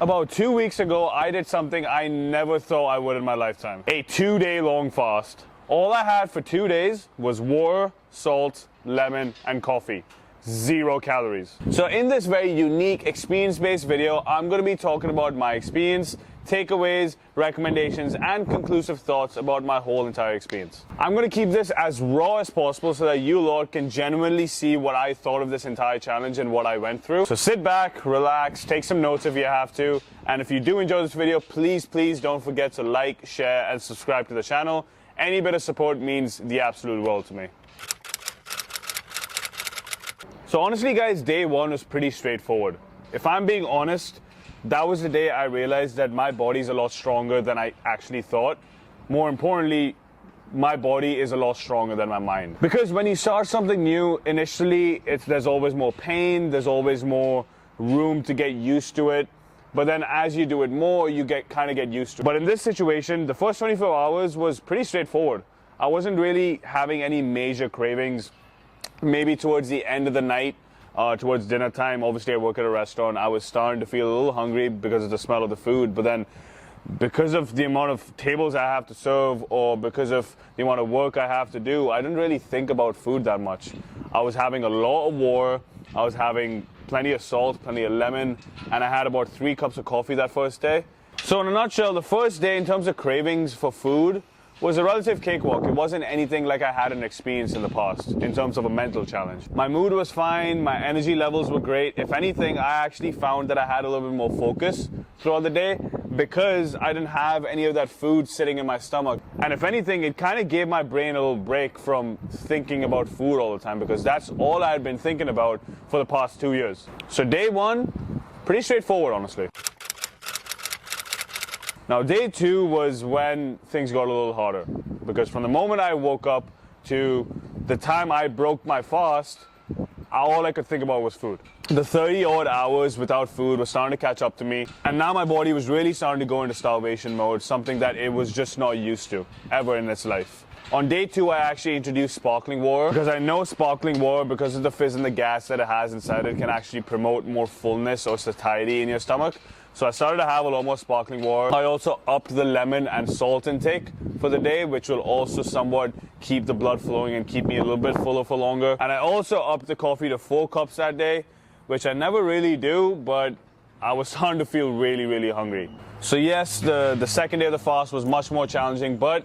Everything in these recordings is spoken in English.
About 2 weeks ago, I did something I never thought I would in my lifetime. A 2-day long fast. All I had for 2 days was water, salt, lemon, and coffee. 0 calories. So in this very unique experience-based video, I'm going to be talking about my experience, takeaways, recommendations, and conclusive thoughts about my whole entire experience. I'm going to keep this as raw as possible so that you lot can genuinely see what I thought of this entire challenge and what I went through. So sit back, relax, take some notes if you have to, and if you do enjoy this video, please don't forget to like, share, and subscribe to the channel. Any bit of support means the absolute world to me. So honestly guys, day one was pretty straightforward. If I'm being honest, that was the day I realized that my body's a lot stronger than I actually thought. More importantly, my body is a lot stronger than my mind. Because when you start something new, initially there's always more pain, there's always more room to get used to it. But then as you do it more, you kind of get used to it. But in this situation, the first 24 hours was pretty straightforward. I wasn't really having any major cravings. Maybe towards the end of the night, towards dinner time, obviously I work at a restaurant, I was starting to feel a little hungry because of the smell of the food, but then because of the amount of tables I have to serve or because of the amount of work I have to do, I didn't really think about food that much. I was having a lot of water, I was having plenty of salt, plenty of lemon, and I had about 3 cups of coffee that first day. So in a nutshell, the first day in terms of cravings for food was a relative cakewalk. It wasn't anything like I hadn't experienced in the past in terms of a mental challenge. My mood was fine, my energy levels were great. If anything, I actually found that I had a little bit more focus throughout the day because I didn't have any of that food sitting in my stomach. And if anything, it kind of gave my brain a little break from thinking about food all the time because that's all I had been thinking about for the past 2 years. So day one, pretty straightforward, honestly. Now, day 2 was when things got a little harder because from the moment I woke up to the time I broke my fast, all I could think about was food. The 30-odd hours without food was starting to catch up to me, and now my body was really starting to go into starvation mode, something that it was just not used to ever in its life. On day 2, I actually introduced sparkling water because I know sparkling water, because of the fizz and the gas that it has inside it, can actually promote more fullness or satiety in your stomach. So I started to have a lot more sparkling water. I also upped the lemon and salt intake for the day, which will also somewhat keep the blood flowing and keep me a little bit fuller for longer. And I also upped the coffee to 4 cups that day, which I never really do, but I was starting to feel really hungry. So yes, the second day of the fast was much more challenging, but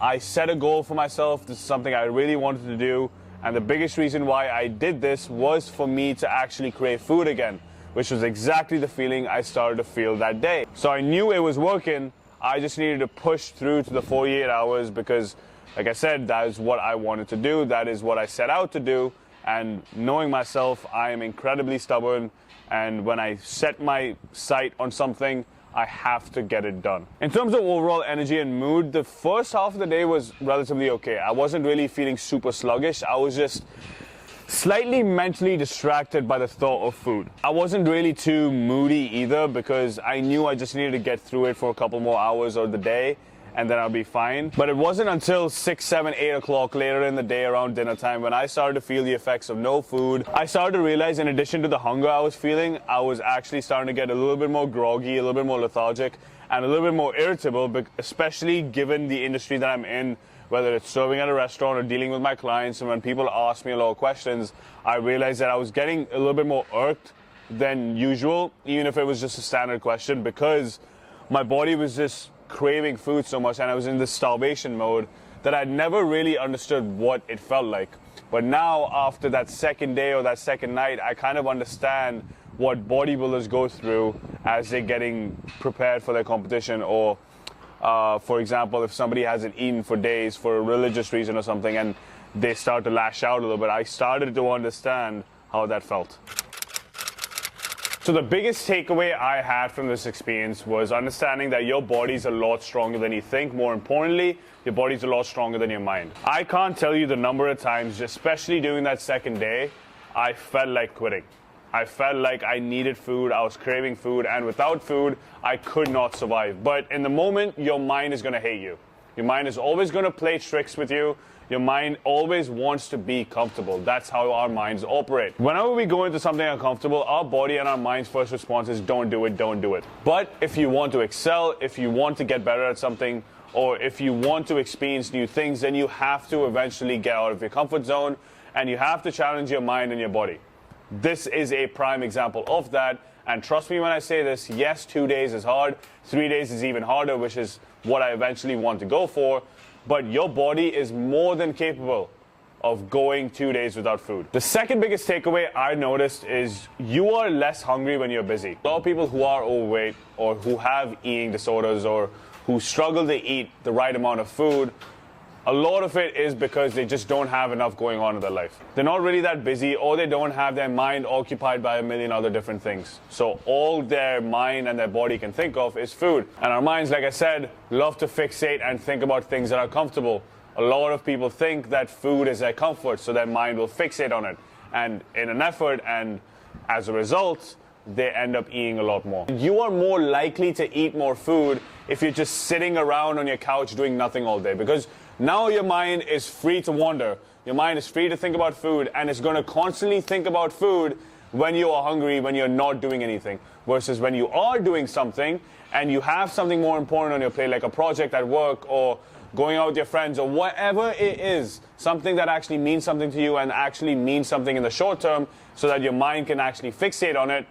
I set a goal for myself. This is something I really wanted to do. And the biggest reason why I did this was for me to actually crave food again, which was exactly the feeling I started to feel that day. So I knew it was working. I just needed to push through to the 48 hours because, like I said, that is what I wanted to do. That is what I set out to do. And knowing myself, I am incredibly stubborn. And when I set my sight on something, I have to get it done. In terms of overall energy and mood, the first half of the day was relatively okay. I wasn't really feeling super sluggish. I was just slightly mentally distracted by the thought of food. I wasn't really too moody either because I knew I just needed to get through it for a couple more hours of the day and then I'll be fine. But it wasn't until 6, 7, 8 o'clock later in the day around dinner time when I started to feel the effects of no food. I started to realize, in addition to the hunger I was feeling, I was actually starting to get a little bit more groggy, a little bit more lethargic, and a little bit more irritable, especially given the industry that I'm in, whether it's serving at a restaurant or dealing with my clients. And when people ask me a lot of questions, I realized that I was getting a little bit more irked than usual, even if it was just a standard question, because my body was just craving food so much and I was in this starvation mode that I'd never really understood what it felt like. But now, after that second day or that second night, I kind of understand what bodybuilders go through as they're getting prepared for their competition, or for example, if somebody hasn't eaten for days for a religious reason or something and they start to lash out a little bit. I started to understand how that felt. So the biggest takeaway I had from this experience was understanding that your body's a lot stronger than you think. More importantly, your body's a lot stronger than your mind. I can't tell you the number of times, especially during that second day, I felt like quitting. I felt like I needed food, I was craving food, and without food, I could not survive. But in the moment, your mind is gonna hate you. Your mind is always going to play tricks with you. Your mind always wants to be comfortable. That's how our minds operate. Whenever we go into something uncomfortable, our body and our mind's first response is don't do it, don't do it. But if you want to excel, if you want to get better at something, or if you want to experience new things, then you have to eventually get out of your comfort zone and you have to challenge your mind and your body. This is a prime example of that. And trust me when I say this, yes, 2 days is hard. 3 days is even harder, which is what I eventually want to go for. But your body is more than capable of going 2 days without food. The second biggest takeaway I noticed is you are less hungry when you're busy. A lot of people who are overweight or who have eating disorders or who struggle to eat the right amount of food, a lot of it is because they just don't have enough going on in their life. They're not really that busy, or they don't have their mind occupied by a million other different things. So all their mind and their body can think of is food. And our minds, like I said, love to fixate and think about things that are comfortable. A lot of people think that food is their comfort, so their mind will fixate on it. And in an effort, and as a result, they end up eating a lot more. You are more likely to eat more food if you're just sitting around on your couch doing nothing all day, because now your mind is free to wander. Your mind is free to think about food, and it's going to constantly think about food when you are hungry, when you're not doing anything. Versus when you are doing something and you have something more important on your plate, like a project at work or going out with your friends or whatever it is, something that actually means something to you and actually means something in the short term so that your mind can actually fixate on it,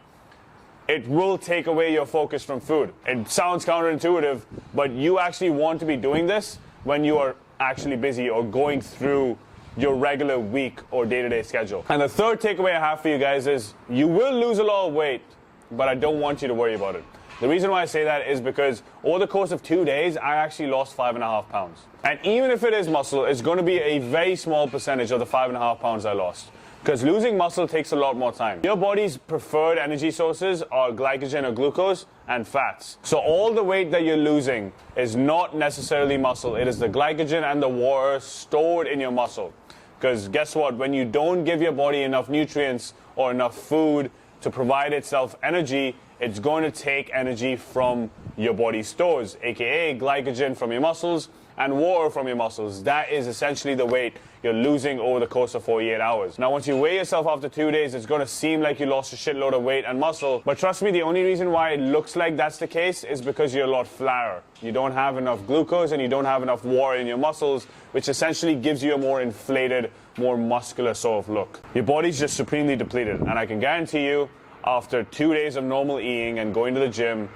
it will take away your focus from food. It sounds counterintuitive, but you actually want to be doing this when you are actually busy or going through your regular week or day-to-day schedule. And the third takeaway I have for you guys is you will lose a lot of weight, but I don't want you to worry about it. The reason why I say that is because over the course of 2 days, I actually lost 5.5 pounds. And even if it is muscle, it's going to be a very small percentage of the 5.5 pounds I lost. Because losing muscle takes a lot more time. Your body's preferred energy sources are glycogen or glucose and fats. So all the weight that you're losing is not necessarily muscle. It is the glycogen and the water stored in your muscle. Because guess what? When you don't give your body enough nutrients or enough food to provide itself energy, it's going to take energy from your body's stores, aka glycogen from your muscles and water from your muscles. That is essentially the weight you're losing over the course of 48 hours. Now, once you weigh yourself after 2 days, it's going to seem like you lost a shitload of weight and muscle. But trust me, the only reason why it looks like that's the case is because you're a lot flatter. You don't have enough glucose and you don't have enough water in your muscles, which essentially gives you a more inflated, more muscular sort of look. Your body's just supremely depleted. And I can guarantee you, after 2 days of normal eating and going to the gym,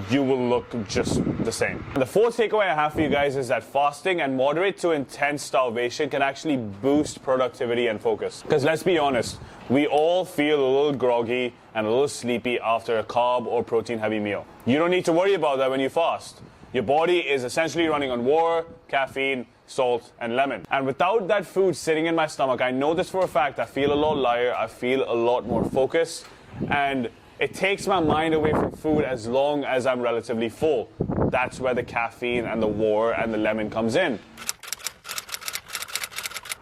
you will look just the same. And the fourth takeaway I have for you guys is that fasting and moderate to intense starvation can actually boost productivity and focus. Because let's be honest, we all feel a little groggy and a little sleepy after a carb or protein heavy meal. You don't need to worry about that when you fast. Your body is essentially running on water, caffeine, salt, and lemon. And without that food sitting in my stomach, I know this for a fact, I feel a lot lighter, I feel a lot more focused, and it takes my mind away from food as long as I'm relatively full. That's where the caffeine and the water and the lemon comes in.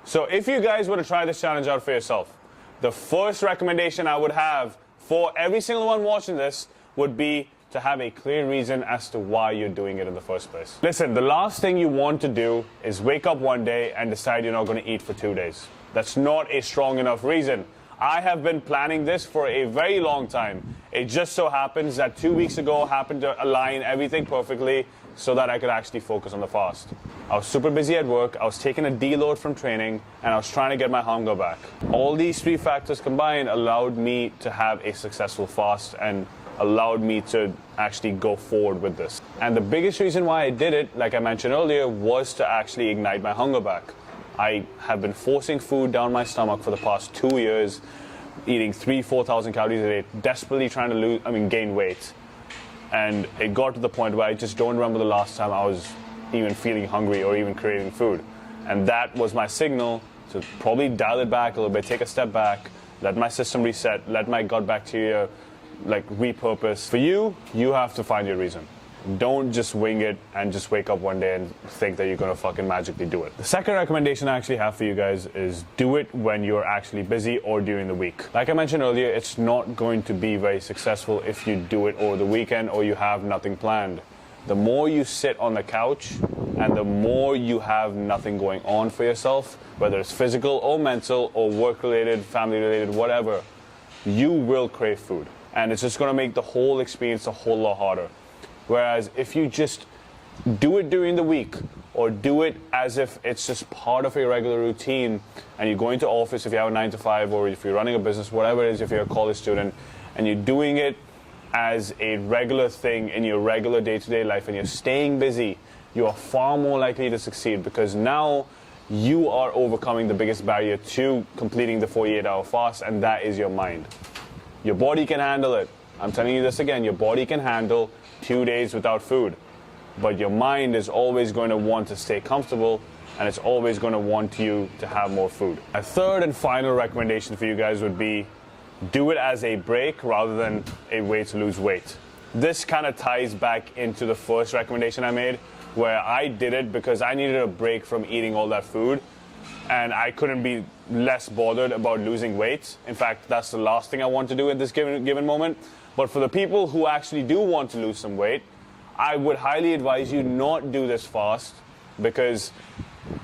So if you guys were to try this challenge out for yourself, the first recommendation I would have for every single one watching this would be to have a clear reason as to why you're doing it in the first place. Listen, the last thing you want to do is wake up one day and decide you're not going to eat for 2 days. That's not a strong enough reason. I have been planning this for a very long time. It just so happens that 2 weeks ago happened to align everything perfectly so that I could actually focus on the fast. I was super busy at work, I was taking a deload from training, and I was trying to get my hunger back. All these three factors combined allowed me to have a successful fast and allowed me to actually go forward with this. And the biggest reason why I did it, like I mentioned earlier, was to actually ignite my hunger back. I have been forcing food down my stomach for the past 2 years, eating 3,000-4,000 calories a day, desperately trying to gain weight. And it got to the point where I just don't remember the last time I was even feeling hungry or even craving food. And that was my signal to probably dial it back a little bit, take a step back, let my system reset, let my gut bacteria repurpose. For you, you have to find your reason. Don't just wing it and just wake up one day and think that you're going to fucking magically do it. The second recommendation I actually have for you guys is do it when you're actually busy or during the week. Like I mentioned earlier, it's not going to be very successful if you do it over the weekend or you have nothing planned. The more you sit on the couch And the more you have nothing going on for yourself, whether it's physical or mental or work-related, family-related, whatever, you will crave food. And it's just going to make the whole experience a whole lot harder. Whereas if you just do it during the week, or do it as if it's just part of your regular routine, and you're going to office if you have a 9 to 5, or if you're running a business, whatever it is, if you're a college student, and you're doing it as a regular thing in your regular day-to-day life, and you're staying busy, you are far more likely to succeed, because now you are overcoming the biggest barrier to completing the 48-hour fast, and that is your mind. Your body can handle it. I'm telling you this again, your body can handle 2 days without food. But your mind is always going to want to stay comfortable, and it's always going to want you to have more food. A third and final recommendation for you guys would be do it as a break rather than a way to lose weight. This kind of ties back into the first recommendation I made, where I did it because I needed a break from eating all that food, and I couldn't be less bothered about losing weight. In fact, that's the last thing I want to do at this given moment. But for the people who actually do want to lose some weight, I would highly advise you not do this fast, because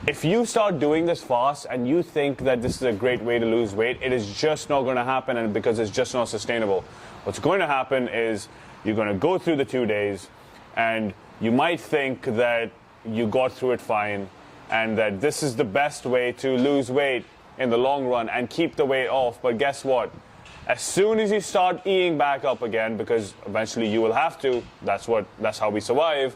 if you start doing this fast and you think that this is a great way to lose weight, it is just not going to happen, and because it's just not sustainable. What's going to happen is you're going to go through the 2 days, and you might think that you got through it fine, and that this is the best way to lose weight in the long run and keep the weight off. But guess what? As soon as you start eating back up again, because eventually you will have to, that's how we survive.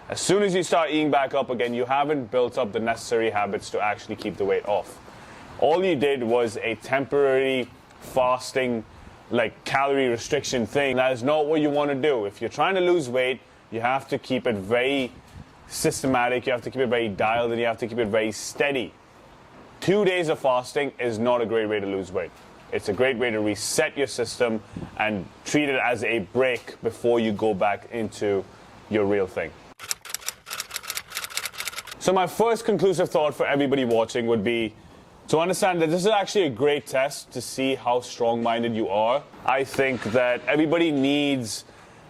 As soon as you start eating back up again, you haven't built up the necessary habits to actually keep the weight off. All you did was a temporary fasting, like calorie restriction thing. That is not what you want to do. If you're trying to lose weight, you have to keep it very systematic, you have to keep it very dialed, and you have to keep it very steady. 2 days of fasting is not a great way to lose weight. It's a great way to reset your system and treat it as a break before you go back into your real thing. So my first conclusive thought for everybody watching would be to understand that this is actually a great test to see how strong-minded you are. I think that everybody needs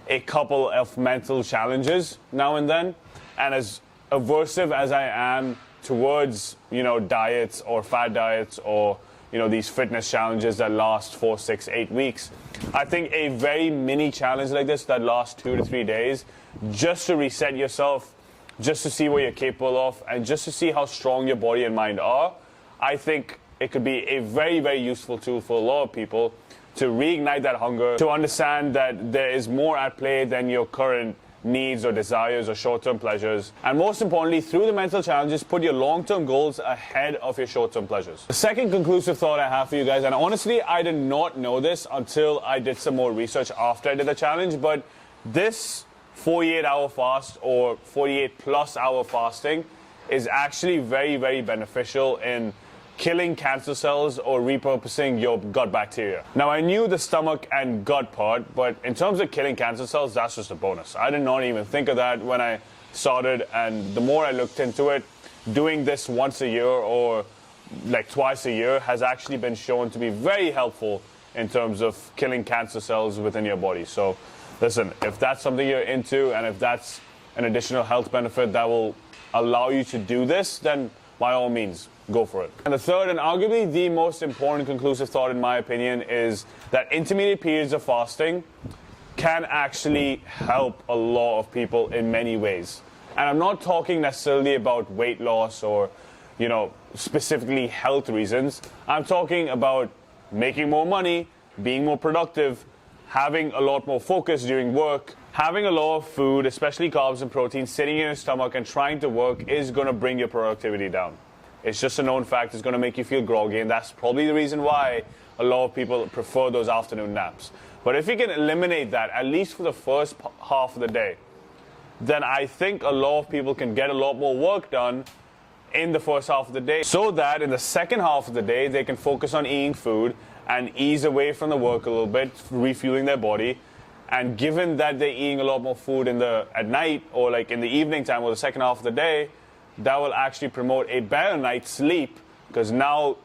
a couple of mental challenges now and then. And as aversive as I am towards, diets or fad diets or these fitness challenges that last 4, 6, 8 weeks, I think a very mini challenge like this that lasts 2 to 3 days, just to reset yourself, just to see what you're capable of, and just to see how strong your body and mind are, I think it could be a very, very useful tool for a lot of people to reignite that hunger, to understand that there is more at play than your current needs or desires or short-term pleasures, and most importantly, through the mental challenges, put your long-term goals ahead of your short-term pleasures. The second conclusive thought I have for you guys, and honestly I did not know this until I did some more research after I did the challenge, but this 48-hour fast or 48+ hour fasting is actually very, very beneficial in killing cancer cells or repurposing your gut bacteria. Now, I knew the stomach and gut part, but in terms of killing cancer cells, that's just a bonus. I did not even think of that when I started, and the more I looked into it, doing this once a year or like twice a year has actually been shown to be very helpful in terms of killing cancer cells within your body. So listen, if that's something you're into, and if that's an additional health benefit that will allow you to do this, then by all means, go for it. And the third and arguably the most important conclusive thought in my opinion is that intermediate periods of fasting can actually help a lot of people in many ways. And I'm not talking necessarily about weight loss or, specifically health reasons. I'm talking about making more money, being more productive, having a lot more focus during work. Having a lot of food, especially carbs and protein, sitting in your stomach and trying to work is going to bring your productivity down. It's just a known fact. It's going to make you feel groggy, and that's probably the reason why a lot of people prefer those afternoon naps. But if you can eliminate that, at least for the first half of the day, then I think a lot of people can get a lot more work done in the first half of the day, so that in the second half of the day, they can focus on eating food and ease away from the work a little bit, refueling their body. And given that they're eating a lot more food at night or like in the evening time or the second half of the day, that will actually promote a better night's sleep, because now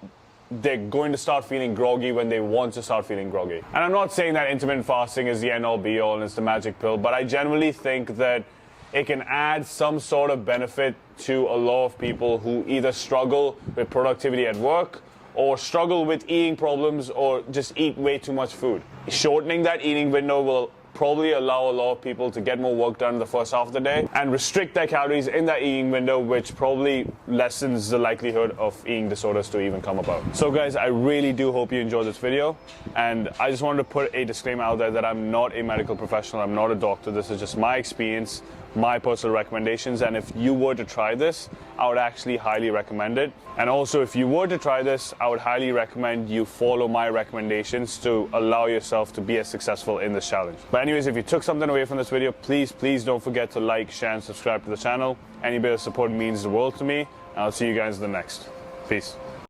they're going to start feeling groggy when they want to start feeling groggy. And I'm not saying that intermittent fasting is the end-all be-all and it's the magic pill, but I generally think that it can add some sort of benefit to a lot of people who either struggle with productivity at work or struggle with eating problems or just eat way too much food. Shortening that eating window will probably allow a lot of people to get more work done in the first half of the day and restrict their calories in that eating window, which probably lessens the likelihood of eating disorders to even come about. So guys, I really do hope you enjoyed this video, and I just wanted to put a disclaimer out there that I'm not a medical professional, I'm not a doctor. This is just my experience, my personal recommendations, and if you were to try this, I would actually highly recommend it. And also, if you were to try this, I would highly recommend you follow my recommendations to allow yourself to be as successful in this challenge. But anyways, if you took something away from this video, please don't forget to like, share, and subscribe to the channel. Any bit of support means the world to me, and I'll see you guys in the next. Peace.